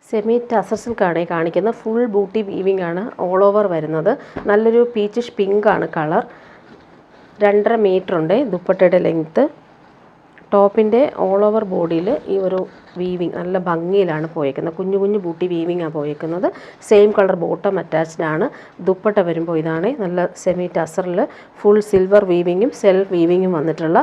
Semi tussar സിൽക്കാണ് കാണിക്കുന്നത്. Full booty weaving ആണ് all over വരുന്നത്. നല്ലൊരു പീച്ചിഷ് പിങ്ക് ആണ് കളർ. 2.5 മീറ്റർ ഉണ്ട് ദുപ്പട്ടയുടെ ലെങ്ത്ത്. ടോപ്പിൻ്റെ ഓൾ ഓവർ ബോഡിയിൽ ഈ ഒരു വീവിങ് നല്ല ഭംഗിയിലാണ് പോയേക്കുന്നത്. കുഞ്ഞു കുഞ്ഞു ബൂട്ടി വീവിങ്ങാണ് പോയേക്കുന്നത്. സെയിം കളർ ബോട്ടം അറ്റാച്ച്ഡ് ആണ്. ദുപ്പട്ട വരുമ്പോൾ ഇതാണ് നല്ല സെമി ടസറിൽ ഫുൾ സിൽവർ വീവിങ്ങും സെൽഫ് വീവിങ്ങും വന്നിട്ടുള്ള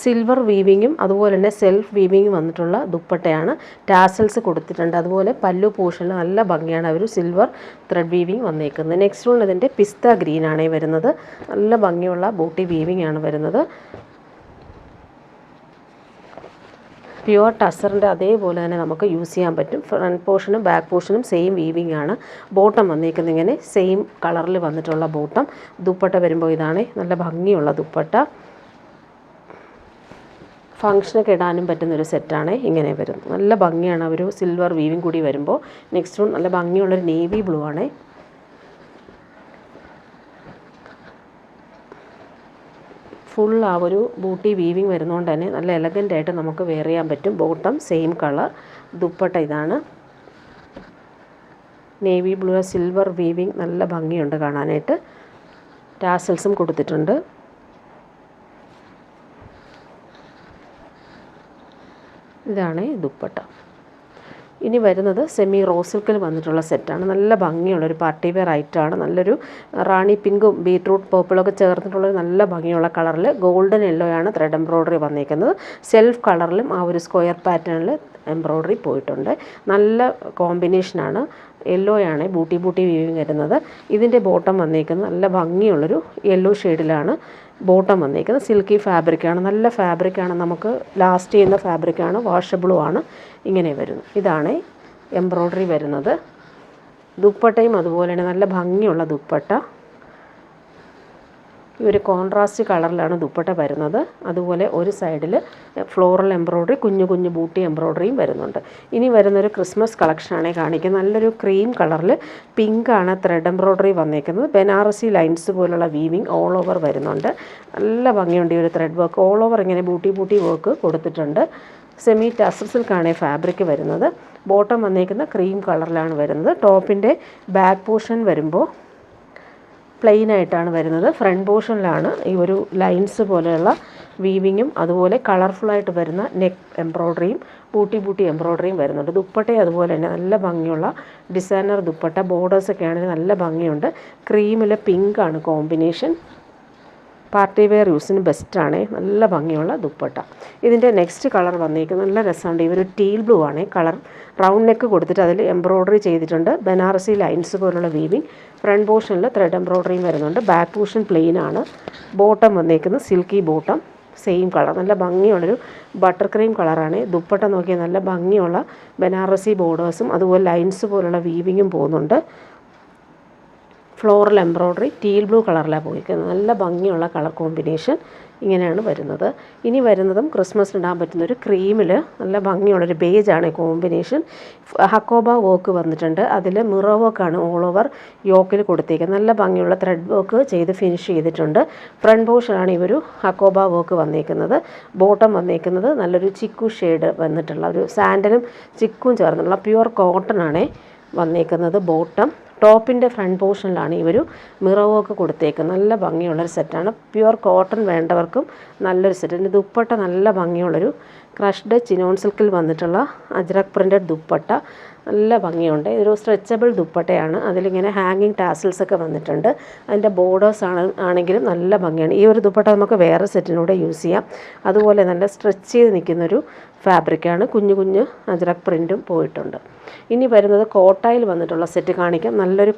സിൽവർ വീവിങ്ങും അതുപോലെ തന്നെ സെൽഫ് വീവിങ്ങും വന്നിട്ടുള്ള ദുപ്പട്ടയാണ്. ടാസൽസ് കൊടുത്തിട്ടുണ്ട്. അതുപോലെ പല്ലു പോർഷനിൽ നല്ല ഭംഗിയാണ് അവർ സിൽവർ ത്രെഡ് വീവിങ് വന്നേക്കുന്നത്. നെക്സ്റ്റ് വൺ ഇതിൻ്റെ പിസ്ത ഗ്രീനാണ് വരുന്നത്. നല്ല ഭംഗിയുള്ള ബൂട്ടി വീവിങ് ആണ് വരുന്നത്. പ്യുവർ ടസറിൻ്റെ അതേപോലെ തന്നെ നമുക്ക് യൂസ് ചെയ്യാൻ പറ്റും. ഫ്രണ്ട് പോർഷനും ബാക്ക് പോർഷനും സെയിം വീവിങ് ആണ്. ബോട്ടം വന്നേക്കുന്നത് ഇങ്ങനെ സെയിം കളറിൽ വന്നിട്ടുള്ള ബോട്ടം. ദുപ്പട്ട വരുമ്പോൾ ഇതാണ് നല്ല ഭംഗിയുള്ള ദുപ്പട്ട. ഫങ്ഷനൊക്കെ ഇടാനും പറ്റുന്നൊരു സെറ്റാണ് ഇങ്ങനെ വരുന്നത്. നല്ല ഭംഗിയാണ് ഒരു സിൽവർ വീവിങ് കൂടി വരുമ്പോൾ. നെക്സ്റ്റ് വൺ നല്ല ഭംഗിയുള്ളൊരു നേവി ബ്ലൂ ആണ്. ഫുൾ ആ ഒരു ബൂട്ടി വീവിങ് വരുന്നതുകൊണ്ട് തന്നെ നല്ല എലഗൻ്റായിട്ട് നമുക്ക് വെയർ ചെയ്യാൻ പറ്റും. Bottom same colour. ദുപ്പട്ട ഇതാണ് നേവി ബ്ലൂ സിൽവർ വീവിങ്. നല്ല ഭംഗിയുണ്ട് കാണാനായിട്ട്. ടാസൽസും കൊടുത്തിട്ടുണ്ട്. ഇതാണ് ദുപ്പട്ട. ഇനി വരുന്നത് സെമി റോസ് സിൽക്കിൽ വന്നിട്ടുള്ള സെറ്റാണ്. നല്ല ഭംഗിയുള്ളൊരു പാർട്ടി വെയർ ഐറ്റമാണ്. നല്ലൊരു റാണി പിങ്കും ബീട്രൂട്ട് പേർപ്പിളൊക്കെ ചേർന്നിട്ടുള്ളൊരു നല്ല ഭംഗിയുള്ള കളറിൽ ഗോൾഡൻ യെല്ലോ ആണ് ത്രെഡ് എംബ്രോയ്ഡറി വന്നിരിക്കുന്നത്. സെൽഫ് കളറിലും ആ ഒരു സ്ക്വയർ പാറ്റേണിൽ എംബ്രോയ്ഡറി പോയിട്ടുണ്ട്. നല്ല കോമ്പിനേഷനാണ്. യെല്ലോ ആണ് ബൂട്ടി വീവിങ് വരുന്നത്. ഇതിൻ്റെ ബോട്ടം വന്നിരിക്കുന്നത് നല്ല ഭംഗിയുള്ളൊരു യെല്ലോ ഷെയ്ഡിലാണ് ബോട്ടം വന്നിരിക്കുന്നത്. സിൽക്കി ഫാബ്രിക്കാണ്. നല്ല ഫാബ്രിക്കാണ്. നമുക്ക് ലാസ്റ്റ് ചെയ്യുന്ന ഫാബ്രിക്കാണ്. വാഷബിളും ആണ്. ഇങ്ങനെ വരുന്നു. ഇതാണ് എംബ്രോയ്ഡറി വരുന്നത്. ദുപ്പട്ടയും അതുപോലെ തന്നെ നല്ല ഭംഗിയുള്ള ദുപ്പട്ട. ഈ ഒരു കോൺട്രാസ്റ്റ് കളറിലാണ് ദുപ്പട്ട വരുന്നത്. അതുപോലെ ഒരു സൈഡിൽ ഫ്ലോറൽ എംബ്രോയ്ഡറി കുഞ്ഞു കുഞ്ഞു ബൂട്ടി എംബ്രോയ്ഡറിയും വരുന്നുണ്ട്. ഇനി വരുന്നൊരു ക്രിസ്മസ് കളക്ഷനാണ് കാണിക്കുന്നത്. നല്ലൊരു ക്രീം കളറിൽ പിങ്കാണ് ത്രെഡ് എംബ്രോയ്ഡറി വന്നേക്കുന്നത്. ബനാറസി ലൈൻസ് പോലുള്ള വീവിങ് ഓൾ ഓവർ വരുന്നുണ്ട്. നല്ല ഭംഗിയുണ്ട് ഈ ഒരു ത്രെഡ് വർക്ക്. ഓൾ ഓവർ ഇങ്ങനെ ബൂട്ടി വർക്ക് കൊടുത്തിട്ടുണ്ട്. സെമി ടസർ സിൽക്കാണ് ഫാബ്രിക് വരുന്നത്. ബോട്ടം വന്നേക്കുന്ന ക്രീം കളറിലാണ് വരുന്നത്. ടോപ്പിൻ്റെ ബാക്ക് പോർഷൻ വരുമ്പോൾ പ്ലെയിൻ ആയിട്ടാണ് വരുന്നത്. ഫ്രണ്ട് പോർഷനിലാണ് ഈ ഒരു ലൈൻസ് പോലെയുള്ള വീവിങ്ങും അതുപോലെ കളർഫുള്ളായിട്ട് വരുന്ന നെക്ക് എംബ്രോയ്ഡറിയും ബൂട്ടി എംബ്രോയ്ഡറിയും വരുന്നുണ്ട്. ദുപ്പട്ടയും അതുപോലെ തന്നെ നല്ല ഭംഗിയുള്ള ഡിസൈനർ ദുപ്പട്ട. ബോർഡേഴ്സൊക്കെ ആണെങ്കിൽ നല്ല ഭംഗിയുണ്ട്. ക്രീമിൽ പിങ്കാണ് കോമ്പിനേഷൻ. പാർട്ടി വെയർ യൂസിന് ബെസ്റ്റാണ്. നല്ല ഭംഗിയുള്ള ദുപ്പട്ട. ഇതിൻ്റെ നെക്സ്റ്റ് കളർ വന്നിരിക്കുന്നത് നല്ല രസമുണ്ട്. ഇവർ ടീൽ ബ്ലൂ ആണ് കളർ. റൗണ്ട് നെക്ക് കൊടുത്തിട്ട് അതിൽ എംബ്രോയ്ഡറി ചെയ്തിട്ടുണ്ട്. ബനാറസി ലൈൻസ് പോലുള്ള വീവിങ്. ഫ്രണ്ട് പോർഷനിൽ ത്രെഡ് എംബ്രോയ്ഡറിയും വരുന്നുണ്ട്. ബാക്ക് പോർഷൻ പ്ലെയിൻ ആണ്. ബോട്ടം വന്നിരിക്കുന്നത് സിൽക്കി ബോട്ടം സെയിം കളർ. നല്ല ഭംഗിയുള്ളൊരു ബട്ടർ ക്രീം കളറാണ്. ദുപ്പട്ട നോക്കിയാൽ നല്ല ഭംഗിയുള്ള ബനാറസി ബോർഡേഴ്സും അതുപോലെ ലൈൻസ് പോലുള്ള വീവിങ്ങും പോകുന്നുണ്ട്. ഫ്ലോറൽ എംബ്രോയ്ഡറി ടീൽ ബ്ലൂ കളറിലാണ് പോയിരിക്കുന്നത്. നല്ല ഭംഗിയുള്ള കളർ കോമ്പിനേഷൻ ഇങ്ങനെയാണ് വരുന്നത്. ഇനി വരുന്നതും ക്രിസ്മസിന് ഇടാൻ പറ്റുന്നൊരു ക്രീമിൽ നല്ല ഭംഗിയുള്ളൊരു ബേജാണ് കോമ്പിനേഷൻ. ഹക്കോബ വർക്ക് വന്നിട്ടുണ്ട്. അതിൽ മിറർ വർക്കാണ് ഓൾ ഓവർ യോക്കിൽ കൊടുത്തേക്കുന്നത്. നല്ല ഭംഗിയുള്ള ത്രെഡ് വർക്ക് ചെയ്ത് ഫിനിഷ് ചെയ്തിട്ടുണ്ട്. ഫ്രണ്ട് പോർഷനാണ് ഈ ഒരു ഹക്കോബ വർക്ക് വന്നേക്കുന്നത്. ബോട്ടം വന്നേക്കുന്നത് നല്ലൊരു ചിക്കു ഷെയ്ഡ് വന്നിട്ടുള്ള ഒരു സാൻഡലും ചിക്കും ചേർന്നുള്ള പ്യുവർ കോട്ടൺ ആണ് വന്നേക്കുന്നത് ബോട്ടം. ടോപ്പിൻ്റെ ഫ്രണ്ട് പോർഷനിലാണ് ഈ ഒരു മിറർ വർക്ക് കൊടുത്തേക്കുന്നത്. നല്ല ഭംഗിയുള്ളൊരു സെറ്റാണ്. പ്യുവർ കോട്ടൺ വേണ്ടവർക്കും നല്ലൊരു സെറ്റ്. ഇതിൻ്റെ ദുപ്പട്ട നല്ല ഭംഗിയുള്ളൊരു ക്രഷ്ഡ് ചിനോൺ സിൽക്കിൽ വന്നിട്ടുള്ള അജ്രക് പ്രിൻറ്റഡ് ദുപ്പട്ട. നല്ല ഭംഗിയുണ്ട്. ഇതൊരു സ്ട്രെച്ചബിൾ ദുപ്പട്ടയാണ്. അതിലിങ്ങനെ ഹാങ്ങിങ് ടാസിൽസൊക്കെ വന്നിട്ടുണ്ട്. അതിൻ്റെ ബോർഡേഴ്സ് ആണെങ്കിലും നല്ല ഭംഗിയാണ്. ഈ ഒരു ദുപ്പട്ട നമുക്ക് വേറെ സെറ്റിനൂടെ യൂസ് ചെയ്യാം. അതുപോലെ നല്ല സ്ട്രെച്ച് ചെയ്ത് നിൽക്കുന്നൊരു ഫാബ്രിക്കാണ്. കുഞ്ഞു കുഞ്ഞു അജ്രക് പ്രിൻറ്റും പോയിട്ടുണ്ട്. ഇനി വരുന്നത് കോട്ടായിൽ വന്നിട്ടുള്ള സെറ്റ് കാണിക്കാം. നല്ലൊരു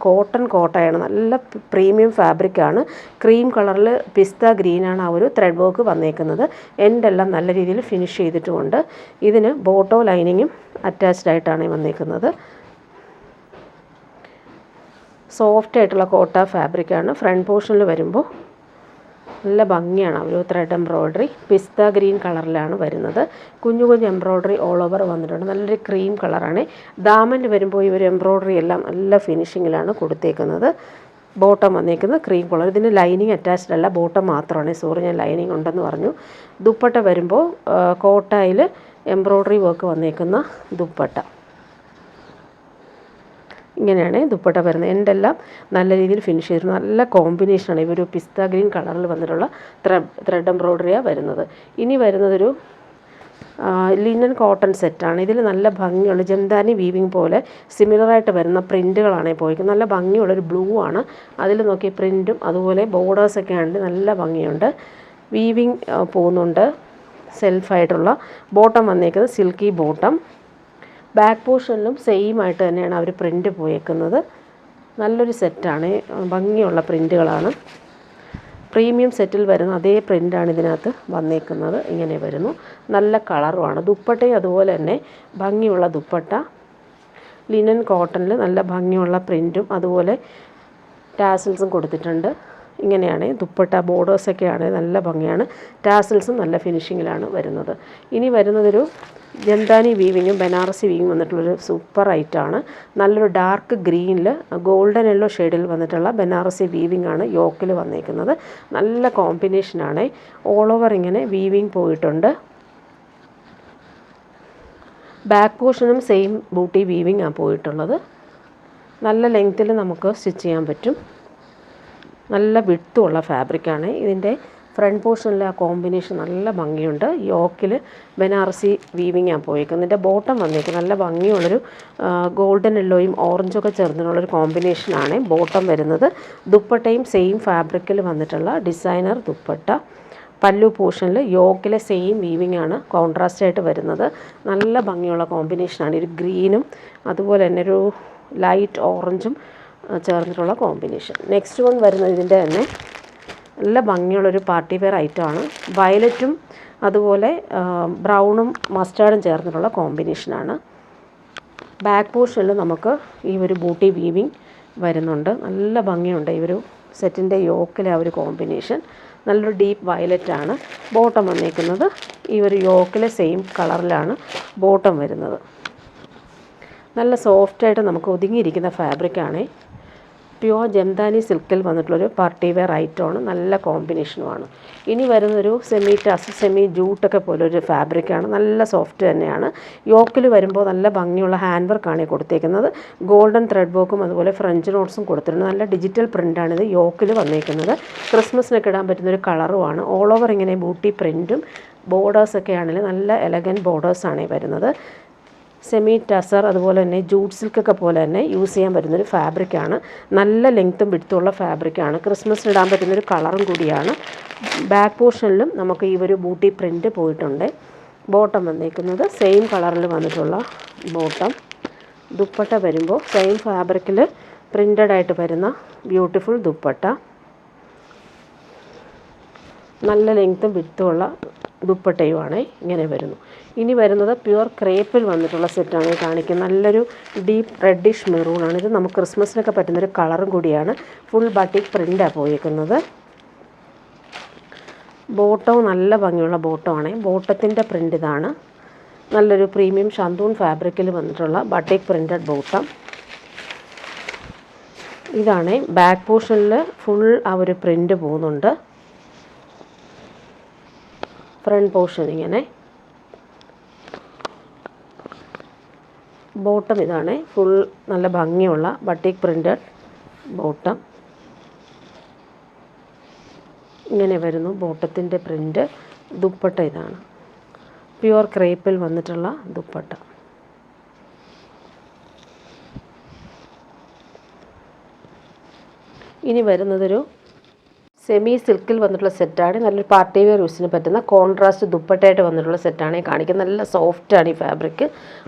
കോട്ടയാണ്. നല്ല പ്രീമിയം ഫാബ്രിക്കാണ്. ക്രീം കളറിൽ പിസ്ത ഗ്രീനാണ് ആ ഒരു ത്രെഡ് വർക്ക് വന്നേക്കുന്നത്. എൻഡെല്ലാം നല്ല രീതിയിൽ ഫിനിഷ് ചെയ്തിട്ടുമുണ്ട്. ഇതിന് ബോട്ടോ ലൈനിങ്ങും അറ്റാച്ച്ഡ് ആയിട്ടാണ് വന്നേക്കുന്നത്. സോഫ്റ്റ് ആയിട്ടുള്ള കോട്ട ഫാബ്രിക്കാണ്. ഫ്രണ്ട് പോർഷനിൽ വരുമ്പോൾ നല്ല ഭംഗിയാണ് ഒരു ത്രെഡ് എംബ്രോയ്ഡറി. പിസ്ത ഗ്രീൻ കളറിലാണ് വരുന്നത്. കുഞ്ഞു കുഞ്ഞു എംബ്രോയ്ഡറി ഓൾ ഓവർ വന്നിട്ടുണ്ട്. നല്ലൊരു ക്രീം കളറാണ്. ദാമനിൽ വരുമ്പോൾ ഈ ഒരു എംബ്രോയ്ഡറി എല്ലാം നല്ല ഫിനിഷിങ്ങിലാണ് കൊടുത്തേക്കുന്നത്. ബോട്ടം വന്നേക്കുന്നത് ക്രീം കളർ. ഇതിന് ലൈനിങ് അറ്റാച്ച്ഡ് അല്ല, ബോട്ടം മാത്രമാണ്. സോറി, ഞാൻ ലൈനിങ് ഉണ്ടെന്ന് പറഞ്ഞു. ദുപ്പട്ട വരുമ്പോൾ കോട്ടായിൽ എംബ്രോയ്ഡറി വർക്ക് വന്നേക്കുന്ന ദുപ്പട്ട. ഇങ്ങനെയാണ് ദുപ്പട്ട വരുന്നത്. എൻഡെല്ലാം നല്ല രീതിയിൽ ഫിനിഷ് ചെയ്തിരുന്നു. നല്ല കോമ്പിനേഷനാണ്. ഇവരൊരു പിസ്ത ഗ്രീൻ കളറിൽ വന്നിട്ടുള്ള ത്രെഡ് എംബ്രോയ്ഡറിയാണ് വരുന്നത്. ഇനി വരുന്നതൊരു ലിനൻ കോട്ടൺ സെറ്റാണ്. ഇതിൽ നല്ല ഭംഗിയുള്ള ജംദാനി വീവിങ് പോലെ സിമിലറായിട്ട് വരുന്ന പ്രിൻറ്റുകളാണ് പോയിരിക്കുന്നത്. നല്ല ഭംഗിയുള്ളൊരു ബ്ലൂ ആണ്. അതിൽ നോക്കി പ്രിൻറ്റും അതുപോലെ ബോർഡേഴ്സൊക്കെ ആണെങ്കിൽ നല്ല ഭംഗിയുണ്ട്. വീവിങ് പോകുന്നുണ്ട്. സെൽഫായിട്ടുള്ള ബോട്ടം വന്നേക്കുന്നത് സിൽക്കി ബോട്ടം. ബാക്ക് പോർഷനിലും സെയിം ആയിട്ട് തന്നെയാണ് അവർ പ്രിൻറ്റ് പോയേക്കുന്നത്. നല്ലൊരു സെറ്റാണ്. ഭംഗിയുള്ള പ്രിൻറ്റുകളാണ്. പ്രീമിയം സെറ്റിൽ വരുന്ന അതേ പ്രിൻ്റാണ് ഇതിനകത്ത് വന്നേക്കുന്നത്. ഇങ്ങനെ വരുന്നു. നല്ല കളറുമാണ്. ദുപ്പട്ടയും അതുപോലെ തന്നെ ഭംഗിയുള്ള ദുപ്പട്ട. ലിനൻ കോട്ടണിൽ നല്ല ഭംഗിയുള്ള പ്രിൻറ്റും അതുപോലെ ടാസിൽസും കൊടുത്തിട്ടുണ്ട്. ഇങ്ങനെയാണ് ദുപ്പട്ട. ബോർഡേഴ്സൊക്കെയാണ് നല്ല ഭംഗിയാണ്. ടാസിൽസും നല്ല ഫിനിഷിങ്ങിലാണ് വരുന്നത്. ഇനി വരുന്നതൊരു ജംദാനി വീവിങ്ങും ബനാറസി വീവിങ് വന്നിട്ടുള്ളൊരു സൂപ്പർ ഐറ്റമാണ്. നല്ലൊരു ഡാർക്ക് ഗ്രീനിൽ ഗോൾഡൻ യെല്ലോ ഷെയ്ഡിൽ വന്നിട്ടുള്ള ബനാറസി വീവിങ് ആണ് യോക്കിൽ വന്നേക്കുന്നത്. നല്ല കോമ്പിനേഷനാണ്. ഓൾ ഓവർ ഇങ്ങനെ വീവിങ് പോയിട്ടുണ്ട്. ബാക്ക് പോർഷനും സെയിം ബൂട്ടി വീവിങ് ആണ് പോയിട്ടുള്ളത്. നല്ല ലെങ്ത്തിൽ നമുക്ക് സ്റ്റിച്ച് ചെയ്യാൻ പറ്റും. നല്ല വിഡ്ത്തുള്ള ഫാബ്രിക്കാണ്. ഇതിൻ്റെ ഫ്രണ്ട് പോർഷനിൽ ആ കോമ്പിനേഷൻ നല്ല ഭംഗിയുണ്ട്. യോക്കിൽ ബനാറസി വീവിങ് ആണ് പോയേക്കുന്നത്. ഇതിൻ്റെ ബോട്ടം വന്നേക്കുന്നത് നല്ല ഭംഗിയുള്ളൊരു ഗോൾഡൻ യെല്ലോയും ഓറഞ്ചൊക്കെ ചേർന്നിട്ടുള്ളൊരു കോമ്പിനേഷനാണ് ബോട്ടം വരുന്നത്. ദുപ്പട്ടയും സെയിം ഫാബ്രിക്കിൽ വന്നിട്ടുള്ള ഡിസൈനർ ദുപ്പട്ട. പല്ലു പോർഷനിൽ യോക്കിലെ സെയിം വീവിങ് ആണ് കോൺട്രാസ്റ്റ് ആയിട്ട് വരുന്നത്. നല്ല ഭംഗിയുള്ള കോമ്പിനേഷനാണ്. ഒരു ഗ്രീനും അതുപോലെ തന്നെ ഒരു ലൈറ്റ് ഓറഞ്ചും ചേർന്നിട്ടുള്ള കോമ്പിനേഷൻ. നെക്സ്റ്റ് വൺ വരുന്നത് ഇതിൻ്റെ തന്നെ നല്ല ഭംഗിയുള്ളൊരു പാർട്ടി വെയർ ഐറ്റമാണ്. വയലറ്റും അതുപോലെ ബ്രൗണും മസ്റ്റാർഡും ചേർന്നിട്ടുള്ള കോമ്പിനേഷനാണ്. ബാക്ക് പോർഷനിൽ നമുക്ക് ഈ ഒരു ബൂട്ടി വീവിങ് വരുന്നുണ്ട്. നല്ല ഭംഗിയുണ്ട് ഈ ഒരു സെറ്റിൻ്റെ യോക്കിലെ ആ ഒരു കോമ്പിനേഷൻ. നല്ലൊരു ഡീപ്പ് വയലറ്റാണ്. ബോട്ടം വന്നേക്കുന്നത് ഈ ഒരു യോക്കിലെ സെയിം കളറിലാണ് ബോട്ടം വരുന്നത്. നല്ല സോഫ്റ്റായിട്ട് നമുക്ക് ഒതുങ്ങിയിരിക്കുന്ന ഫാബ്രിക്കാണ്. പ്യുവർ ജംദാനി സിൽക്കിൽ വന്നിട്ടുള്ളൊരു പാർട്ടി വെയർ ഐറ്റമാണ്. നല്ല കോമ്പിനേഷനുമാണ്. ഇനി വരുന്നൊരു സെമി ജൂട്ടൊക്കെ പോലൊരു ഫാബ്രിക്കാണ്. നല്ല സോഫ്റ്റ് തന്നെയാണ്. യോക്കിൽ വരുമ്പോൾ നല്ല ഭംഗിയുള്ള ഹാൻഡ് വർക്കാണ് കൊടുത്തേക്കുന്നത്. ഗോൾഡൻ ത്രെഡ് വർക്കും അതുപോലെ ഫ്രഞ്ച് നോട്ട്സും കൊടുത്തിട്ടുണ്ട്. നല്ല ഡിജിറ്റൽ പ്രിൻ്റാണിത് യോക്കിൽ വന്നേക്കുന്നത്. ക്രിസ്മസിനൊക്കെ ഇടാൻ പറ്റുന്നൊരു കളറുമാണ്. ഓൾ ഓവർ ഇങ്ങനെ ബൂട്ടി പ്രിൻറ്റും ബോർഡേഴ്സൊക്കെ ആണെങ്കിൽ നല്ല എലഗൻറ്റ് ബോർഡേഴ്സാണ് വരുന്നത്. സെമി ടസർ അതുപോലെ തന്നെ ജൂട്ട് സിൽക്കൊക്കെ പോലെ തന്നെ യൂസ് ചെയ്യാൻ പറ്റുന്നൊരു ഫാബ്രിക്കാണ്. നല്ല ലെങ്ത്തും വിഡ്ത്തുള്ള ഫാബ്രിക്കാണ്. ക്രിസ്മസിന് ഇടാൻ പറ്റുന്നൊരു കളറും കൂടിയാണ്. ബാക്ക് പോർഷനിലും നമുക്ക് ഈ ഒരു ബൂട്ടി പ്രിൻറ്റ് പോയിട്ടുണ്ട്. ബോട്ടം വന്നേക്കുന്നത് സെയിം കളറിൽ വന്നിട്ടുള്ള ബോട്ടം. ദുപ്പട്ട വരുമ്പോൾ സെയിം ഫാബ്രിക്കിൽ പ്രിൻ്റഡ് ആയിട്ട് വരുന്ന ബ്യൂട്ടിഫുൾ ദുപ്പട്ട. നല്ല ലെങ്ത്തും വിഡ്ത്തുള്ള ദുപ്പട്ടയുമാണ് ഇങ്ങനെ വരുന്നു. ഇനി വരുന്നത് പ്യുവർ ക്രേപ്പിൽ വന്നിട്ടുള്ള സെറ്റാണ് കാണിക്കുന്നത്. നല്ലൊരു ഡീപ്പ് റെഡിഷ് മെറൂണാണ്. ഇത് നമുക്ക് ക്രിസ്മസിനൊക്കെ പറ്റുന്നൊരു കളറും കൂടിയാണ്. ഫുൾ ബട്ടിക് പ്രിൻ്റാണ് പോയേക്കുന്നത്. ബോട്ടവും നല്ല ഭംഗിയുള്ള ബോട്ടമാണ്. ബോട്ടത്തിൻ്റെ പ്രിൻ്റ് ഇതാണ്. നല്ലൊരു പ്രീമിയം ഷന്തൂൺ ഫാബ്രിക്കിൽ വന്നിട്ടുള്ള ബട്ടിക് പ്രിൻ്റഡ് ബോട്ടം. ഇതാണ് ബാക്ക് പോർഷനിൽ ഫുൾ ആ ഒരു പ്രിൻ്റ് പോകുന്നുണ്ട്. ഫ്രണ്ട് പോർഷൻ ഇങ്ങനെ. ബോട്ടം ഇതാണ്. ഫുൾ നല്ല ഭംഗിയുള്ള ബട്ടിക് പ്രിൻ്റഡ് ബോട്ടം. ഇങ്ങനെ വരുന്നു ബോട്ടത്തിൻ്റെ പ്രിൻ്റ്. ദുപ്പട്ട ഇതാണ്. പ്യുവർ ക്രേപ്പിൽ വന്നിട്ടുള്ള ദുപ്പട്ട. ഇനി വരുന്നതൊരു സെമി സിൽക്കിൽ വന്നിട്ടുള്ള സെറ്റാണ്. നല്ലൊരു പാർട്ടി വെയർ യൂസിന് പറ്റുന്ന കോൺട്രാസ്റ്റ് ദുപ്പട്ടയായിട്ട് വന്നിട്ടുള്ള സെറ്റാണ് കാണിക്കുന്നത്. നല്ല സോഫ്റ്റാണ് ഈ ഫാബ്രിക്.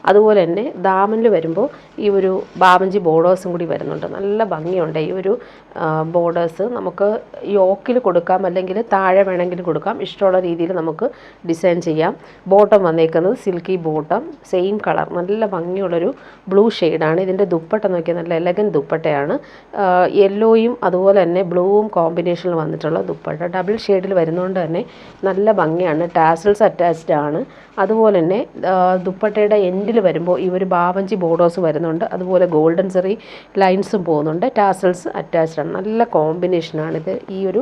അതുപോലെ തന്നെ ദാമനിൽ വരുമ്പോൾ ഈ ഒരു ബാബഞ്ചി ബോർഡേഴ്സും കൂടി വരുന്നുണ്ട്. നല്ല ഭംഗിയുണ്ട് ഈ ഒരു ബോർഡേഴ്സ്. നമുക്ക് യോക്കിൽ കൊടുക്കാം, അല്ലെങ്കിൽ താഴെ വേണമെങ്കിലും കൊടുക്കാം. ഇഷ്ടമുള്ള രീതിയിൽ നമുക്ക് ഡിസൈൻ ചെയ്യാം. ബോട്ടം വന്നേക്കുന്നത് സിൽക്കി ബോട്ടം. Same colour. നല്ല ഭംഗിയുള്ളൊരു ബ്ലൂ ഷെയ്ഡാണ്. ഇതിൻ്റെ ദുപ്പട്ട നോക്കിയാൽ നല്ല എലഗൻ ദുപ്പട്ടയാണ്. യെല്ലോയും അതുപോലെ തന്നെ ബ്ലൂവും കോമ്പിനേഷനിൽ വന്നിട്ടുള്ള ദുപ്പട്ട. ഡബിൾ ഷെയ്ഡിൽ വരുന്നതുകൊണ്ട് തന്നെ നല്ല ഭംഗിയാണ്. ടാസൽസ് അറ്റാച്ച്ഡ് ആണ്. അതുപോലെ തന്നെ ദുപ്പട്ടയുടെ എൻഡിൽ വരുമ്പോൾ ഈ ഒരു ബാവഞ്ചി ബോർഡേഴ്സ് വരുന്നുണ്ട്. അതുപോലെ ഗോൾഡൻ സെറി ലൈൻസും പോകുന്നുണ്ട്. ടാസൽസ് അറ്റാച്ച്ഡ് ആണ്. നല്ല കോമ്പിനേഷനാണിത്. ഈ ഒരു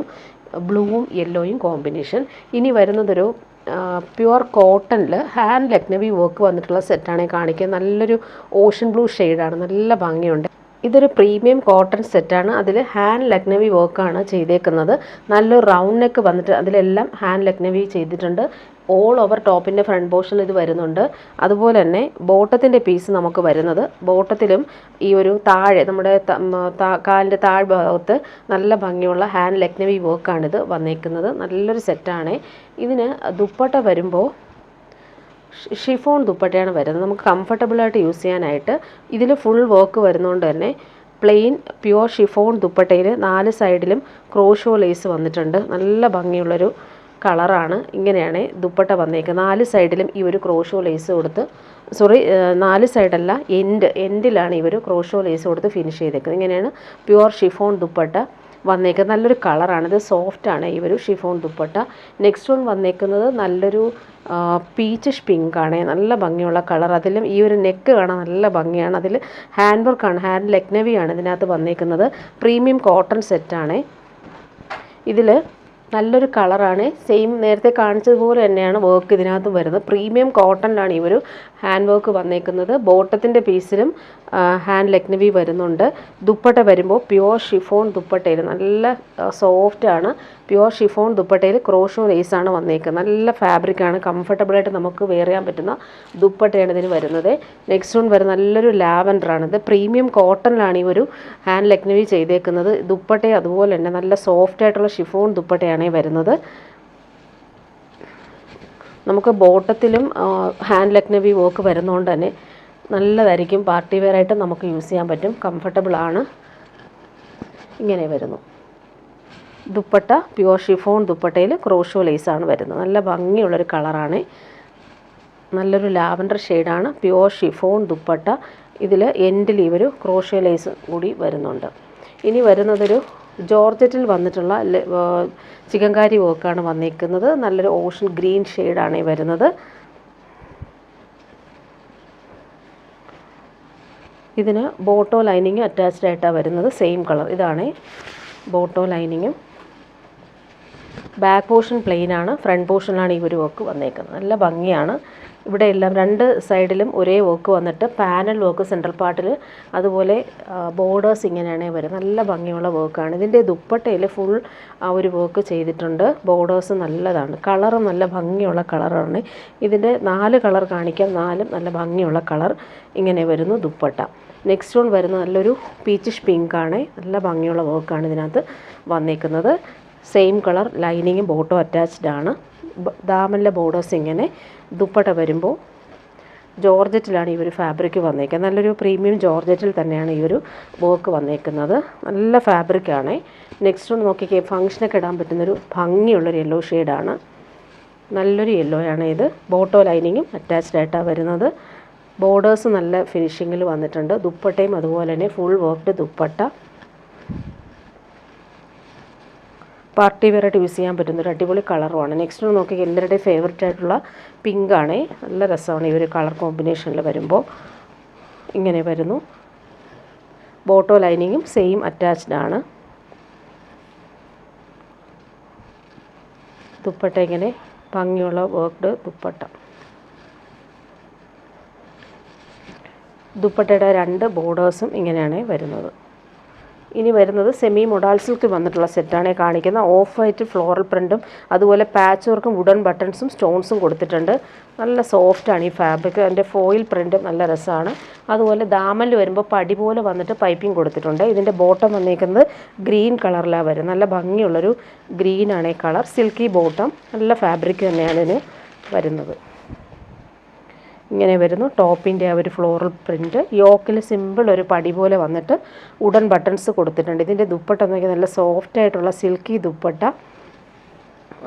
ബ്ലൂവും യെല്ലോയും കോമ്പിനേഷൻ. ഇനി വരുന്നതൊരു പ്യുവർ കോട്ടണിൽ ഹാൻഡ് ലക്നവി വർക്ക് വന്നിട്ടുള്ള സെറ്റാണ് കാണിക്കുക. നല്ലൊരു ഓഷൻ ബ്ലൂ ഷെയ്ഡാണ്. നല്ല ഭംഗിയുണ്ട്. ഇതൊരു പ്രീമിയം കോട്ടൺ സെറ്റാണ്. അതിൽ ഹാൻഡ് ലക്നവി വർക്കാണ് ചെയ്തേക്കുന്നത്. നല്ലൊരു റൗണ്ട് നെക്ക് വന്നിട്ട് അതിലെല്ലാം ഹാൻഡ് ലക്നവി ചെയ്തിട്ടുണ്ട്. ഓൾ ഓവർ ടോപ്പിൻ്റെ ഫ്രണ്ട് പോർഷൻ ഇത് വരുന്നുണ്ട്. അതുപോലെ തന്നെ ബോട്ടത്തിൻ്റെ പീസ് നമുക്ക് വരുന്നത്, ബോട്ടത്തിലും ഈ ഒരു താഴെ നമ്മുടെ കാലിൻ്റെ താഴ്ഭാഗത്ത് നല്ല ഭംഗിയുള്ള ഹാൻഡ് ലക്നവി വർക്കാണിത് വന്നേക്കുന്നത്. നല്ലൊരു സെറ്റാണ്. ഇതിന് ദുപ്പട്ട വരുമ്പോൾ ഷിഫോൺ ദുപ്പട്ടയാണ് വരുന്നത്. നമുക്ക് കംഫർട്ടബിളായിട്ട് യൂസ് ചെയ്യാനായിട്ട് ഇതിൽ ഫുൾ വർക്ക് വരുന്നതുകൊണ്ട് തന്നെ പ്ലെയിൻ പ്യുവർ ഷിഫോൺ ദുപ്പട്ടയിൽ 4 സൈഡിലും ക്രോഷോ ലേസ് വന്നിട്ടുണ്ട്. നല്ല ഭംഗിയുള്ളൊരു കളറാണ്. ഇങ്ങനെയാണ് ദുപ്പട്ട വന്നേക്കുന്നത്. 4 സൈഡിലും ഈ ഒരു ക്രോഷോ ലേസ് കൊടുത്ത് 4 സൈഡല്ല, എൻഡിലാണ് ഈ ഒരു ക്രോഷോ ലേസ് കൊടുത്ത് ഫിനിഷ് ചെയ്തേക്കുന്നത്. ഇങ്ങനെയാണ് പ്യുവർ ഷിഫോൺ ദുപ്പട്ട വന്നേക്കുന്നത്. നല്ലൊരു കളറാണ്. ഇത് സോഫ്റ്റാണ് ഈ ഒരു ഷിഫോൺ ദുപ്പട്ട. നെക്സ്റ്റ് വൺ വന്നേക്കുന്നത് നല്ലൊരു പീച്ചിഷ് പിങ്കാണ്. നല്ല ഭംഗിയുള്ള കളർ. അതിലും ഈ ഒരു നെക്ക് കാണാൻ നല്ല ഭംഗിയാണ്. അതിൽ ഹാൻഡ് വർക്കാണ്, ഹാൻഡ് ലക്നവിയാണ് ഇതിനകത്ത് വന്നേക്കുന്നത്. പ്രീമിയം കോട്ടൺ സെറ്റാണ്. ഇതിൽ നല്ലൊരു കളറാണ്. സെയിം നേരത്തെ കാണിച്ചതുപോലെ തന്നെയാണ് വർക്ക് ഇതിനകത്ത് വരുന്നത്. പ്രീമിയം കോട്ടണിലാണ് ഈ ഒരു ഹാൻഡ് വർക്ക് വന്നേക്കുന്നത്. ബോട്ടത്തിൻ്റെ പീസിലും ഹാൻഡ് ലക്നവി വരുന്നുണ്ട്. ദുപ്പട്ട വരുമ്പോൾ പ്യുവർ ഷിഫോൺ ദുപ്പട്ടയിൽ നല്ല സോഫ്റ്റാണ്. പ്യുവർ ഷിഫോൺ ദുപ്പട്ടയിൽ ക്രോഷോ ലേസാണ് വന്നേക്കുന്നത്. നല്ല ഫാബ്രിക്കാണ്. കംഫർട്ടബിളായിട്ട് നമുക്ക് വെയർ ചെയ്യാൻ പറ്റുന്ന ദുപ്പട്ടയാണ് ഇതിന് വരുന്നത്. നെക്സ്റ്റ് വൺ വരുന്നത് നല്ലൊരു ലാവൻഡറാണ്. ഇത് പ്രീമിയം കോട്ടണിലാണ് ഈ ഒരു ഹാൻഡ് ലക്നവി ചെയ്തേക്കുന്നത്. ദുപ്പട്ടയും അതുപോലെ തന്നെ നല്ല സോഫ്റ്റായിട്ടുള്ള ഷിഫോൺ ദുപ്പട്ടയാണ് വരുന്നത്. നമുക്ക് ബോട്ടത്തിലും ഹാൻഡ് ലക്നവി വർക്ക് വരുന്നതുകൊണ്ട് തന്നെ നല്ലതായിരിക്കും. പാർട്ടി വെയർ ആയിട്ട് നമുക്ക് യൂസ് ചെയ്യാൻ പറ്റും. കംഫർട്ടബിൾ ആണ്. ഇങ്ങനെ വരുന്നു. ദുപ്പട്ട പ്യുവർ ഷിഫോൺ ദുപ്പട്ടയിൽ ക്രോഷോ ലേസാണ് വരുന്നത്. നല്ല ഭംഗിയുള്ളൊരു കളറാണ്. നല്ലൊരു ലാവൻഡർ ഷെയ്ഡാണ്. Pure chiffon dupatta. ഇതിൽ എൻഡിൽ ഈ ഒരു ക്രോഷോ ലേസ് കൂടി വരുന്നുണ്ട്. ഇനി വരുന്നതൊരു ജോർജറ്റിൽ വന്നിട്ടുള്ള ചിക്കൻകാരി വർക്കാണ് വന്നിരിക്കുന്നത്. നല്ലൊരു ഓഷൻ ഗ്രീൻ ഷെയ്ഡാണ് വരുന്നത്. ഇതിന് ബോട്ടോ ലൈനിങ് അറ്റാച്ച്ഡ് ആയിട്ടാണ് വരുന്നത്. Same colour. ഇതാണ് ബോട്ടോ ലൈനിങ്ങും. ബാക്ക് പോർഷൻ പ്ലെയിൻ ആണ്. ഫ്രണ്ട് പോർഷനിലാണ് ഈ ഒരു വർക്ക് വന്നേക്കുന്നത്. നല്ല ഭംഗിയാണ്. ഇവിടെ എല്ലാം 2 സൈഡിലും ഒരേ വർക്ക് വന്നിട്ട് പാനൽ വർക്ക് സെൻട്രൽ പാർട്ടിൽ, അതുപോലെ ബോർഡേഴ്സ് ഇങ്ങനെയാണ് വരുന്നത്. നല്ല ഭംഗിയുള്ള വർക്കാണ്. ഇതിൻ്റെ ദുപ്പട്ടയിൽ ഫുൾ ആ ഒരു വർക്ക് ചെയ്തിട്ടുണ്ട്. ബോർഡേഴ്സ് നല്ലതാണ്. കളറും നല്ല ഭംഗിയുള്ള കളറാണ്. ഇതിൻ്റെ 4 കളർ കാണിക്കാം. 4ഉം നല്ല ഭംഗിയുള്ള കളർ. ഇങ്ങനെ വരുന്നു ദുപ്പട്ട. നെക്സ്റ്റ് വൺ വരുന്നത് നല്ലൊരു പീച്ചിഷ് പിങ്കാണ്. നല്ല ഭംഗിയുള്ള വർക്കാണ് ഇതിനകത്ത് വന്നേക്കുന്നത്. സെയിം കളർ ലൈനിങ്ങും ബോട്ടോ അറ്റാച്ച്ഡ് ആണ്. ദാമനിലെ ബോർഡേഴ്സ് ഇങ്ങനെ. ദുപ്പട്ട വരുമ്പോൾ ജോർജറ്റിലാണ് ഈ ഒരു ഫാബ്രിക് വന്നേക്കുന്നത്. നല്ലൊരു പ്രീമിയം ജോർജറ്റിൽ തന്നെയാണ് ഈ ഒരു വർക്ക് വന്നേക്കുന്നത്. നല്ല ഫാബ്രിക്കാണ്. നെക്സ്റ്റ് ഒന്ന് നോക്കിക്കേ, ഫംഗ്ഷനൊക്കെ ഇടാൻ പറ്റുന്നൊരു ഭംഗിയുള്ളൊരു യെല്ലോ ഷെയ്ഡാണ്. നല്ലൊരു യെല്ലോയാണ് ഇത്. ബോട്ടോ ലൈനിങ്ങും അറ്റാച്ച്ഡ് ആയിട്ടാണ് വരുന്നത്. ബോർഡേഴ്സ് നല്ല ഫിനിഷിങ്ങിൽ വന്നിട്ടുണ്ട്. ദുപ്പട്ടയും അതുപോലെ തന്നെ ഫുൾ വർക്ക്ഡ് ദുപ്പട്ട. പാർട്ടി വെയറായിട്ട് യൂസ് ചെയ്യാൻ പറ്റുന്നൊരു അടിപൊളി കളറുമാണ്. നെക്സ്റ്റ് നോക്കി എല്ലാവരുടെയും ഫേവററ്റ് ആയിട്ടുള്ള പിങ്കാണ്. നല്ല രസമാണ് ഈ ഒരു കളർ കോമ്പിനേഷനിൽ വരുമ്പോൾ. ഇങ്ങനെ വരുന്നു. ബോട്ടോ ലൈനിങ്ങും സെയിം അറ്റാച്ച്ഡ് ആണ്. ദുപ്പട്ട ഇങ്ങനെ ഭംഗിയുള്ള വർക്ക്ഡ് ദുപ്പട്ട. ദുപ്പട്ടയുടെ 2 ബോർഡേഴ്സും ഇങ്ങനെയാണ് വരുന്നത്. ഇനി വരുന്നത് സെമി മൊഡാൾ സിൽക്ക് വന്നിട്ടുള്ള സെറ്റാണ് കാണിക്കുന്നത്. ഓഫ് വൈറ്റ് ഫ്ലോറൽ പ്രിൻറ്റും അതുപോലെ പാച്ച് വർക്കും വുഡൻ ബട്ടൺസും സ്റ്റോൺസും കൊടുത്തിട്ടുണ്ട്. നല്ല സോഫ്റ്റാണ് ഈ ഫാബ്രിക്. അതിൻ്റെ ഫോയിൽ പ്രിൻറ്റും നല്ല രസമാണ്. അതുപോലെ ദാമനിൽ വരുമ്പോൾ പടി പോലെ വന്നിട്ട് പൈപ്പിംഗ് കൊടുത്തിട്ടുണ്ട്. ഇതിൻ്റെ ബോട്ടം വന്നിരിക്കുന്നത് ഗ്രീൻ കളറിലാണ് വരുന്നത്. നല്ല ഭംഗിയുള്ളൊരു ഗ്രീനാണ് ഈ കളർ. Silky bottom. നല്ല ഫാബ്രിക് തന്നെയാണ് ഇതിന് വരുന്നത്. ഇങ്ങനെ വരുന്നു. ടോപ്പിൻ്റെ ആ ഒരു ഫ്ലോറൽ പ്രിൻറ്റ്. യോക്കിൽ സിമ്പിൾ ഒരു പടി പോലെ വന്നിട്ട് വുഡൻ ബട്ടൺസ് കൊടുത്തിട്ടുണ്ട്. ഇതിൻ്റെ ദുപ്പട്ട നോക്കി നല്ല സോഫ്റ്റായിട്ടുള്ള സിൽക്കി ദുപ്പട്ട.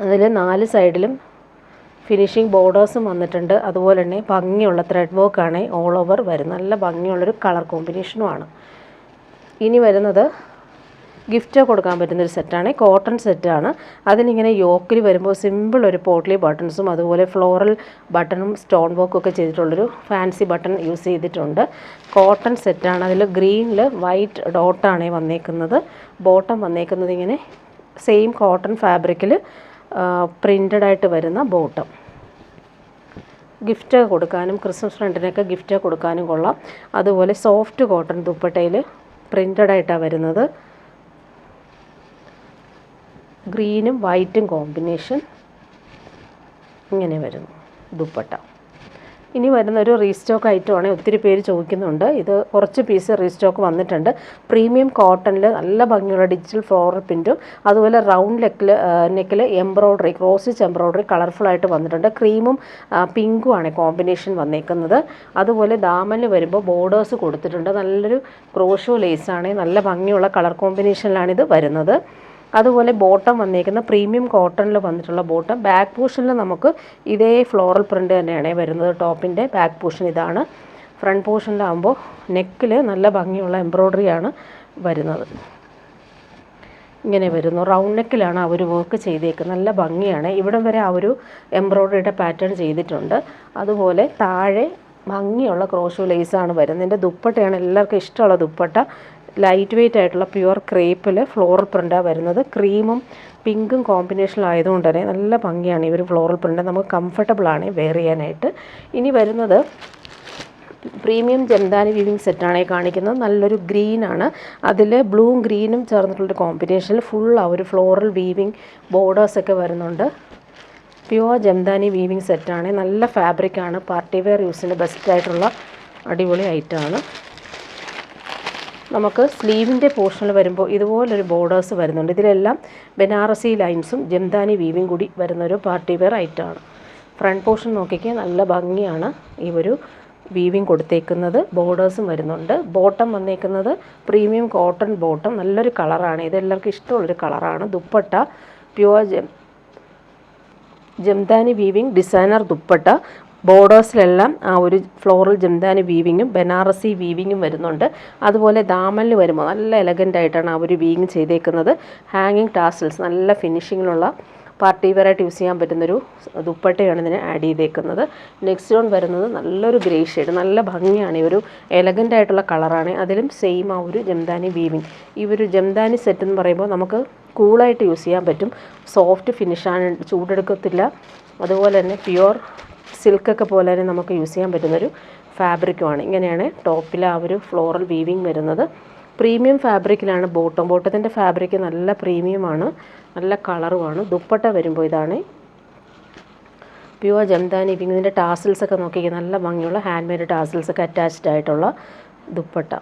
അതിൽ 4 സൈഡിലും ഫിനിഷിംഗ് ബോർഡേഴ്സും വന്നിട്ടുണ്ട്. അതുപോലെ തന്നെ ഭംഗിയുള്ള ത്രെഡ് വർക്കാണ് ഓൾ ഓവർ വരുന്നത്. നല്ല ഭംഗിയുള്ളൊരു കളർ കോമ്പിനേഷനുമാണ്. ഇനി വരുന്നത് ഗിഫ്റ്റ് കൊടുക്കാൻ പറ്റുന്നൊരു സെറ്റാണ്. കോട്ടൺ സെറ്റാണ്. അതിനിങ്ങനെ യോക്കിൽ വരുമ്പോൾ സിമ്പിൾ ഒരു പോട്ട്ലി ബട്ടൺസും അതുപോലെ ഫ്ലോറൽ ബട്ടണും സ്റ്റോൺ വർക്കും ഒക്കെ ചെയ്തിട്ടുള്ളൊരു ഫാൻസി ബട്ടൺ യൂസ് ചെയ്തിട്ടുണ്ട്. കോട്ടൺ സെറ്റാണ്. അതിൽ ഗ്രീനിൽ വൈറ്റ് ഡോട്ടാണ് വന്നേക്കുന്നത്. ബോട്ടം വന്നേക്കുന്നത് ഇങ്ങനെ സെയിം കോട്ടൺ ഫാബ്രിക്കിൽ പ്രിൻ്റഡ് ആയിട്ട് വരുന്ന ബോട്ടം. ഗിഫ്റ്റ് കൊടുക്കാനും ക്രിസ്മസ് ഫ്രണ്ടിനൊക്കെ ഗിഫ്റ്റ് കൊടുക്കാനും കൊള്ളാം. അതുപോലെ സോഫ്റ്റ് കോട്ടൺ ദുപ്പട്ടയിൽ പ്രിൻ്റഡ് ആയിട്ടാണ് വരുന്നത്. ഗ്രീനും വൈറ്റും കോമ്പിനേഷൻ ഇങ്ങനെ വരുന്നു ദുപ്പട്ട. ഇനി വരുന്നൊരു റീസ്റ്റോക്ക് ഐറ്റമാണ്. ഒത്തിരി പേര് ചോദിക്കുന്നുണ്ട്. ഇത് കുറച്ച് പീസ് റീസ്റ്റോക്ക് വന്നിട്ടുണ്ട്. പ്രീമിയം കോട്ടണിൽ നല്ല ഭംഗിയുള്ള ഡിജിറ്റൽ ഫ്ലോറൽ പ്രിൻറ്റും അതുപോലെ റൗണ്ട് നെക്കിൽ എംബ്രോയ്ഡറി, ക്രോസ് സ്റ്റിച്ച് എംബ്രോയ്ഡറി കളർഫുള്ളായിട്ട് വന്നിട്ടുണ്ട്. ക്രീമും പിങ്കും ആണ് കോമ്പിനേഷൻ വന്നേക്കുന്നത്. അതുപോലെ ദാമനിൽ വരുമ്പോൾ ബോർഡേഴ്സ് കൊടുത്തിട്ടുണ്ട്. നല്ലൊരു ക്രോഷോ ലേസാണ്. നല്ല ഭംഗിയുള്ള കളർ കോമ്പിനേഷനിലാണിത് വരുന്നത്. അതുപോലെ ബോട്ടം വന്നേക്കുന്ന പ്രീമിയം കോട്ടണിൽ വന്നിട്ടുള്ള ബോട്ടം. ബാക്ക് പോർഷനിൽ നമുക്ക് ഇതേ ഫ്ലോറൽ പ്രിൻ്റ് തന്നെയാണ് വരുന്നത്. ടോപ്പിൻ്റെ ബാക്ക് പോർഷൻ ഇതാണ്. ഫ്രണ്ട് പോർഷനിലാകുമ്പോൾ നെക്കിൽ നല്ല ഭംഗിയുള്ള എംബ്രോയ്ഡറിയാണ് വരുന്നത്. ഇങ്ങനെ വരുന്നു. റൗണ്ട് നെക്കിലാണ് അവർ വർക്ക് ചെയ്തേക്കുന്നത്. നല്ല ഭംഗിയാണ്. ഇവിടം വരെ ആ ഒരു എംബ്രോയ്ഡറിയുടെ പാറ്റേൺ ചെയ്തിട്ടുണ്ട്. അതുപോലെ താഴെ ഭംഗിയുള്ള ക്രോഷോ ലേസാണ് വരുന്നത്. ഇതിൻ്റെ ദുപ്പട്ടയാണ് എല്ലാവർക്കും ഇഷ്ടമുള്ള ദുപ്പട്ട. ലൈറ്റ് വെയ്റ്റ് ആയിട്ടുള്ള പ്യുവർ ക്രേപ്പിൽ ഫ്ലോറൽ പ്രിൻ്റാണ് വരുന്നത്. ക്രീമും പിങ്കും കോമ്പിനേഷനിലായതുകൊണ്ട് തന്നെ നല്ല ഭംഗിയാണ് ഈ ഒരു ഫ്ലോറൽ പ്രിൻ്റ്. നമുക്ക് കംഫർട്ടബിളാണ് വെയർ ചെയ്യാനായിട്ട്. ഇനി വരുന്നത് പ്രീമിയം ജംദാനി വീവിങ് സെറ്റാണ് കാണിക്കുന്നത്. നല്ലൊരു ഗ്രീനാണ്. അതിൽ ബ്ലൂവും ഗ്രീനും ചേർന്നിട്ടുള്ളൊരു കോമ്പിനേഷനിൽ ഫുൾ ആ ഒരു ഫ്ലോറൽ വീവിങ് ബോർഡേഴ്സൊക്കെ വരുന്നുണ്ട്. പ്യുവർ ജംദാനി വീവിങ് സെറ്റാണ്. നല്ല ഫാബ്രിക്കാണ്. പാർട്ടി വെയർ യൂസിന് ബെസ്റ്റായിട്ടുള്ള അടിപൊളി ഐറ്റമാണ്. നമുക്ക് സ്ലീവിൻ്റെ പോർഷനിൽ വരുമ്പോൾ ഇതുപോലൊരു ബോർഡേഴ്സ് വരുന്നുണ്ട്. ഇതിലെല്ലാം ബനാറസി ലൈൻസും ജംദാനി വീവിങ് കൂടി വരുന്നൊരു പാർട്ടി വെയർ ഐറ്റമാണ്. ഫ്രണ്ട് പോർഷൻ നോക്കിക്കാൻ നല്ല ഭംഗിയാണ് ഈ ഒരു വീവിങ് കൊടുത്തേക്കുന്നത്. ബോർഡേഴ്സും വരുന്നുണ്ട്. ബോട്ടം വന്നേക്കുന്നത് പ്രീമിയം കോട്ടൺ ബോട്ടം. നല്ലൊരു കളറാണ്. ഇതെല്ലാവർക്കും ഇഷ്ടമുള്ളൊരു കളറാണ്. Dupatta pure Jamdani weaving designer dupatta. ബോർഡേഴ്സിലെല്ലാം ആ ഒരു ഫ്ലോറൽ ജംദാനി വീവിങ്ങും ബനാറസി വീവിങ്ങും വരുന്നുണ്ട്. അതുപോലെ ദാമനിൽ വരുമ്പോൾ നല്ല എലഗൻ്റ് ആയിട്ടാണ് ആ ഒരു വീവിങ് ചെയ്തേക്കുന്നത്. ഹാങ്ങിങ് ടാസിൽസ് നല്ല ഫിനിഷിങ്ങിലുള്ള പാർട്ടി വെയറായിട്ട് യൂസ് ചെയ്യാൻ പറ്റുന്നൊരു ദുപ്പട്ടയാണ് ഇതിന് ആഡ് ചെയ്തേക്കുന്നത്. നെക്സ്റ്റ് ഓൺ വരുന്നത് നല്ലൊരു ഗ്രേ ഷെയ്ഡ്. നല്ല ഭംഗിയാണ്. ഈ ഒരു എലഗൻ്റ് ആയിട്ടുള്ള കളറാണ്. അതിലും സെയിം ആ ഒരു ജംദാനി വീവിങ്. ഈ ഒരു ജംദാനി സെറ്റ് എന്ന് പറയുമ്പോൾ നമുക്ക് കൂളായിട്ട് യൂസ് ചെയ്യാൻ പറ്റും. സോഫ്റ്റ് ഫിനിഷാണ്, ചൂടെടുക്കത്തില്ല. അതുപോലെ തന്നെ പ്യുവർ സിൽക്കൊക്കെ പോലെ തന്നെ നമുക്ക് യൂസ് ചെയ്യാൻ പറ്റുന്നൊരു ഫാബ്രിക്കുമാണ്. ഇങ്ങനെയാണ് ടോപ്പിൽ ആ ഒരു ഫ്ലോറൽ വീവിങ് വരുന്നത്. പ്രീമിയം ഫാബ്രിക്കിലാണ് ബോട്ടത്തിൻ്റെ ഫാബ്രിക് നല്ല പ്രീമിയമാണ്. നല്ല കളറുമാണ്. ദുപ്പട്ട വരുമ്പോൾ ഇതാണ് പ്യുവർ ജംദാനി വീവിങ്. ഇതിൻ്റെ ടാസിൽസൊക്കെ നോക്കിക്കുക. നല്ല ഭംഗിയുള്ള ഹാൻഡ് മെയ്ഡ് ടാസിൽസൊക്കെ അറ്റാച്ച്ഡ് ആയിട്ടുള്ള ദുപ്പട്ട.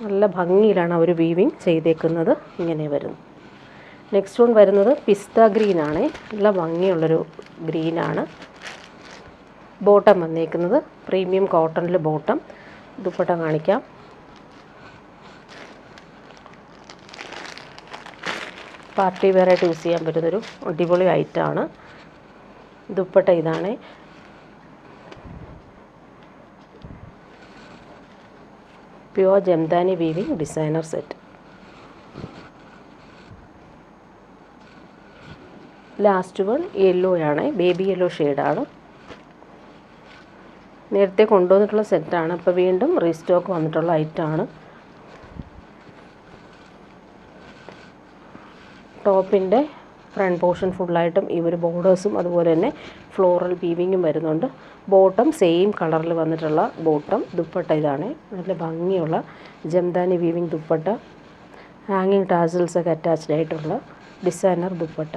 നല്ല ഭംഗിയിലാണ് അവർ വീവിങ് ചെയ്തേക്കുന്നത്. ഇങ്ങനെ വരുന്നു. നെക്സ്റ്റ് വൺ വരുന്നത് പിസ്ത ഗ്രീനാണ്. നല്ല ഭംഗിയുള്ളൊരു ഗ്രീനാണ്. ബോട്ടം വന്നേക്കുന്നത് പ്രീമിയം കോട്ടണിൽ ബോട്ടം. ദുപ്പട്ട കാണിക്കാം. പാർട്ടി വെയറായിട്ട് യൂസ് ചെയ്യാൻ പറ്റുന്നൊരു അടിപൊളി ഐറ്റമാണ്. ദുപ്പട്ട ഇതാണ്. Pure Jamdani weaving designer set. Last one yellow ആണ്. ബേബി യെല്ലോ ഷെയ്ഡാണ്. നേരത്തെ കൊണ്ടുവന്നിട്ടുള്ള സെറ്റാണ്. ഇപ്പോൾ വീണ്ടും റീസ്റ്റോക്ക് വന്നിട്ടുള്ള ഐറ്റമാണ്. ടോപ്പിൻ്റെ ഫ്രണ്ട് പോർഷൻ ഫുള്ളായിട്ടും ഈ ഒരു ബോർഡേഴ്സും അതുപോലെ തന്നെ ഫ്ലോറൽ വീവിങ്ങും വരുന്നുണ്ട്. ബോട്ടം സെയിം കളറിൽ വന്നിട്ടുള്ള ബോട്ടം. ദുപ്പട്ട ഇതാണ്. നല്ല ഭംഗിയുള്ള ജംദാനി വീവിങ് ദുപ്പട്ട. ഹാങ്ങിങ് ടാസിൽസൊക്കെ അറ്റാച്ച്ഡ് ആയിട്ടുള്ള ഡിസൈനർ ദുപ്പട്ട.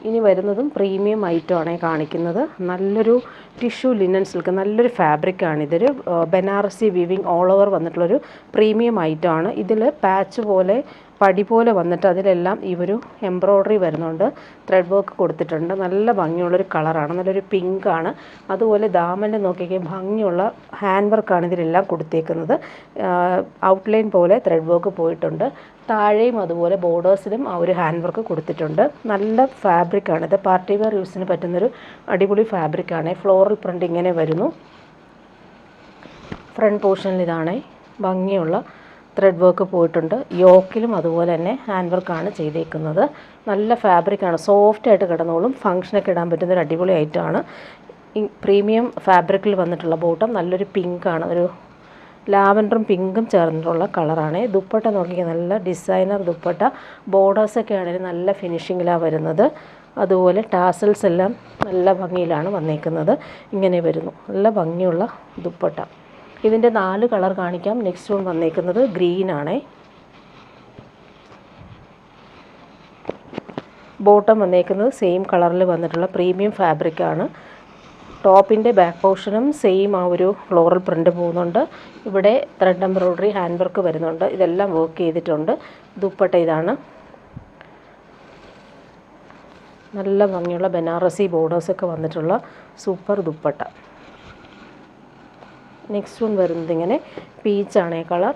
ഇനി വരുന്നതും പ്രീമിയം ഐറ്റമാണ് കാണിക്കുന്നത്. നല്ലൊരു ടിഷ്യൂ ലിനൻ സിൽക്ക്, നല്ലൊരു ഫാബ്രിക്കാണ്. ഇതൊരു ബനാറസി വീവിങ് ഓൾ ഓവർ വന്നിട്ടുള്ളൊരു പ്രീമിയം ഐറ്റമാണ്. ഇതിൽ പാച്ച് പോലെ പടി പോലെ വന്നിട്ട് അതിലെല്ലാം ഈ ഒരു എംബ്രോയ്ഡറി വരുന്നുണ്ട്. ത്രെഡ് വർക്ക് കൊടുത്തിട്ടുണ്ട്. നല്ല ഭംഗിയുള്ളൊരു കളറാണ്. നല്ലൊരു പിങ്കാണ്. അതുപോലെ ദാമൻ്റെ നോക്കിക്കേ ഭംഗിയുള്ള ഹാൻഡ് വർക്കാണ് ഇതിലെല്ലാം കൊടുത്തേക്കുന്നത്. ഔട്ട്ലൈൻ പോലെ ത്രെഡ് വർക്ക് പോയിട്ടുണ്ട്. താഴെയും അതുപോലെ ബോർഡേഴ്സിലും ആ ഒരു ഹാൻഡ് വർക്ക് കൊടുത്തിട്ടുണ്ട്. നല്ല ഫാബ്രിക്കാണ്. ഇത് പാർട്ടി വെയർ യൂസിന് പറ്റുന്നൊരു അടിപൊളി ഫാബ്രിക്കാണ്. ഫ്ലോറൽ പ്രിൻ്റ് ഇങ്ങനെ വരുന്നു. ഫ്രണ്ട് പോർഷനിൽ ഇതാണ് ഭംഗിയുള്ള ത്രെഡ് വർക്ക് പോയിട്ടുണ്ട്. യോക്കിലും അതുപോലെ തന്നെ ഹാൻഡ് വർക്കാണ് ചെയ്തേക്കുന്നത്. നല്ല ഫാബ്രിക്കാണ്. സോഫ്റ്റായിട്ട് കിടന്നോളും. ഫങ്ഷനൊക്കെ ഇടാൻ പറ്റുന്നൊരു അടിപൊളി ഐറ്റമാണ്. ഈ പ്രീമിയം ഫാബ്രിക്കിൽ വന്നിട്ടുള്ള ബോട്ടം നല്ലൊരു പിങ്കാണ്. ഒരു ലാവൻഡറും പിങ്കും ചേർന്നിട്ടുള്ള കളറാണ്. ദുപ്പട്ട നോക്കിയാൽ നല്ല ഡിസൈനർ ദുപ്പട്ട. ബോർഡേഴ്സൊക്കെ ആണെങ്കിലും നല്ല ഫിനിഷിങ്ങിലാണ് വരുന്നത്. അതുപോലെ ടാസൽസ് എല്ലാം നല്ല ഭംഗിയിലാണ് വന്നേക്കുന്നത്. ഇങ്ങനെ വരുന്നു, നല്ല ഭംഗിയുള്ള ദുപ്പട്ട. ഇതിൻ്റെ 4 കളർ കാണിക്കാം. നെക്സ്റ്റ് വൺ വന്നേക്കുന്നത് ഗ്രീനാണേ. ബോട്ടം വന്നേക്കുന്നത് സെയിം കളറിൽ വന്നിട്ടുള്ള പ്രീമിയം ഫാബ്രിക്കാണ്. ടോപ്പിൻ്റെ ബാക്ക് പോർഷനും സെയിം ആ ഒരു ഫ്ലോറൽ പ്രിൻ്റ് പോകുന്നുണ്ട്. ഇവിടെ ത്രെഡ് എംബ്രോയ്ഡറി, ഹാൻഡ് വർക്ക് വരുന്നുണ്ട്. ഇതെല്ലാം വർക്ക് ചെയ്തിട്ടുണ്ട്. ദുപ്പട്ട ഇതാണ്. നല്ല ഭംഗിയുള്ള ബനാറസി ബോർഡേഴ്സൊക്കെ വന്നിട്ടുള്ള സൂപ്പർ ദുപ്പട്ട. നെക്സ്റ്റ് വൺ വരുന്നത് ഇങ്ങനെ പീച്ചാണ് colour.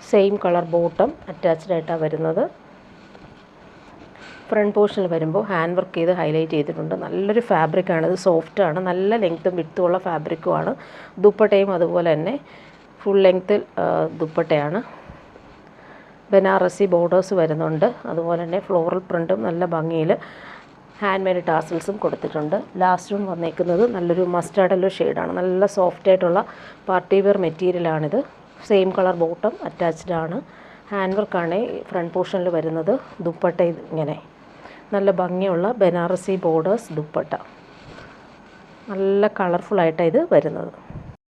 Same colour bottom attached ആയിട്ടാണ് വരുന്നത്. ഫ്രണ്ട് പോർഷനിൽ വരുമ്പോൾ ഹാൻഡ് വർക്ക് ചെയ്ത് ഹൈലൈറ്റ് ചെയ്തിട്ടുണ്ട്. നല്ലൊരു ഫാബ്രിക്കാണിത്, സോഫ്റ്റാണ്, നല്ല ലെങ്ത്തും വിഡ്ത്തുമുള്ള ഫാബ്രിക്കുമാണ്. ദുപ്പട്ടയും അതുപോലെ തന്നെ ഫുൾ ലെങ്ത്തിൽ ദുപ്പട്ടയാണ്. ബനാറസി ബോർഡേഴ്സ് വരുന്നുണ്ട്. അതുപോലെ തന്നെ ഫ്ലോറൽ പ്രിൻറ്റും നല്ല ഭംഗിയിൽ ഹാൻഡ് മെയ്ഡ് ടാസൽസും കൊടുത്തിട്ടുണ്ട്. ലാസ്റ്റ് വൺ വന്നേക്കുന്നത് നല്ലൊരു മസ്റ്റാർഡ് യെല്ലോ ഷെയ്ഡാണ്. നല്ല സോഫ്റ്റായിട്ടുള്ള പാർട്ടി വെയർ മെറ്റീരിയലാണിത്. സെയിം കളർ ബോട്ടം അറ്റാച്ച്ഡ് ആണ്. ഹാൻഡ് വർക്കാണ് ഫ്രണ്ട് പോർഷനിൽ വരുന്നത്. ദുപ്പട്ട ഇങ്ങനെ നല്ല ഭംഗിയുള്ള ബനാറസി ബോർഡേഴ്സ് ദുപ്പട്ട. നല്ല കളർഫുള്ളായിട്ടാണ് ഇത് വരുന്നത്.